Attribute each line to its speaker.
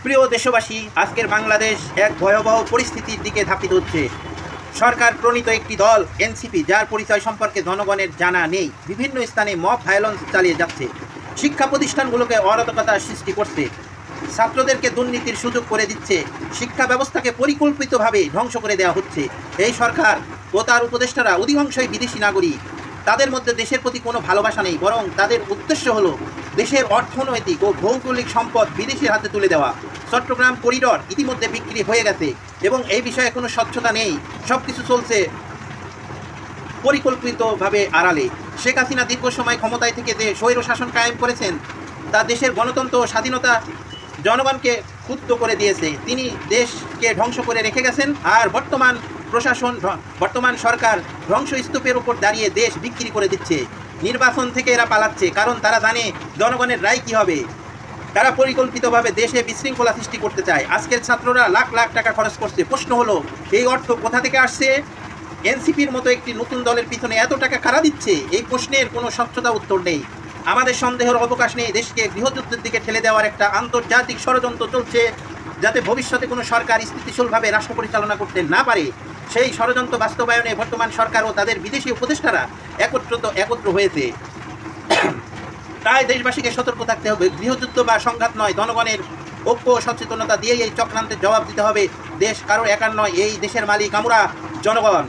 Speaker 1: প্রিয় দেশবাসী, আজকের বাংলাদেশ এক ভয়াবহ পরিস্থিতির দিকে ধাপিত হচ্ছে। সরকার প্রণীত একটি দল এনসিপি, যার পরিচয় সম্পর্কে জনগণের জানা নেই, বিভিন্ন স্থানে মব ভায়োলেন্স চালিয়ে যাচ্ছে, শিক্ষা প্রতিষ্ঠানগুলোকে অরাজকতার সৃষ্টি করছে, ছাত্রদেরকে দুর্নীতির সুযোগ করে দিচ্ছে, শিক্ষা ব্যবস্থাকে পরিকল্পিতভাবে ধ্বংস করে দেওয়া হচ্ছে। এই সরকার ও তার উপদেষ্টারা অধিকাংশই বিদেশি নাগরিক। তাদের মধ্যে দেশের প্রতি কোনো ভালোবাসা নেই, বরং তাদের উদ্দেশ্য হলো দেশের অর্থনৈতিক ও ভৌগোলিক সম্পদ বিদেশির হাতে তুলে দেওয়া। চট্টগ্রাম করিডর ইতিমধ্যে বিক্রি হয়ে গেছে এবং এই বিষয়ে কোনো স্বচ্ছতা নেই। সব কিছু চলছে পরিকল্পিতভাবে আড়ালে। শেখ হাসিনা দীর্ঘ সময় ক্ষমতায় থেকে যে স্বৈর শাসন কায়েম করেছেন, তা দেশের গণতন্ত্র ও স্বাধীনতা জনগণকে ক্ষুব্ধ করে দিয়েছে। তিনি দেশকে ধ্বংস করে রেখে গেছেন, আর বর্তমান সরকার ধ্বংসস্তূপের উপর দাঁড়িয়ে দেশ বিক্রি করে দিচ্ছে। নির্বাচন থেকে এরা পালাচ্ছে, কারণ তারা জানে জনগণের রায় কী হবে। তারা পরিকল্পিতভাবে দেশে বিশৃঙ্খলা সৃষ্টি করতে চায়। আজকের ছাত্ররা লাখ লাখ টাকা খরচ করছে। প্রশ্ন হলো, এই অর্থ কোথা থেকে আসছে? এনসিপির মতো একটি নতুন দলের পিছনে এত টাকা কারা দিচ্ছে? এই প্রশ্নের কোনো স্বচ্ছতা উত্তর নেই। আমাদের সন্দেহের অবকাশ নেই। দেশকে গৃহযুদ্ধের দিকে ঠেলে দেওয়ার একটা আন্তর্জাতিক ষড়যন্ত্র চলছে, যাতে ভবিষ্যতে কোনো সরকার স্থিতিশীলভাবে রাষ্ট্র পরিচালনা করতে না পারে। সেই ষড়যন্ত্র বাস্তবায়নে বর্তমান সরকার ও তাদের বিদেশি উপদেষ্টারা একত্র হয়েছে। তাই দেশবাসীকে সতর্ক থাকতে হবে। গৃহযুদ্ধ বা সংঘাত নয়, জনগণের ঐক্য ও সচেতনতা দিয়েই এই চক্রান্তের জবাব দিতে হবে। দেশ কারোর একার নয়, এই দেশের মালিক আমরা জনগণ।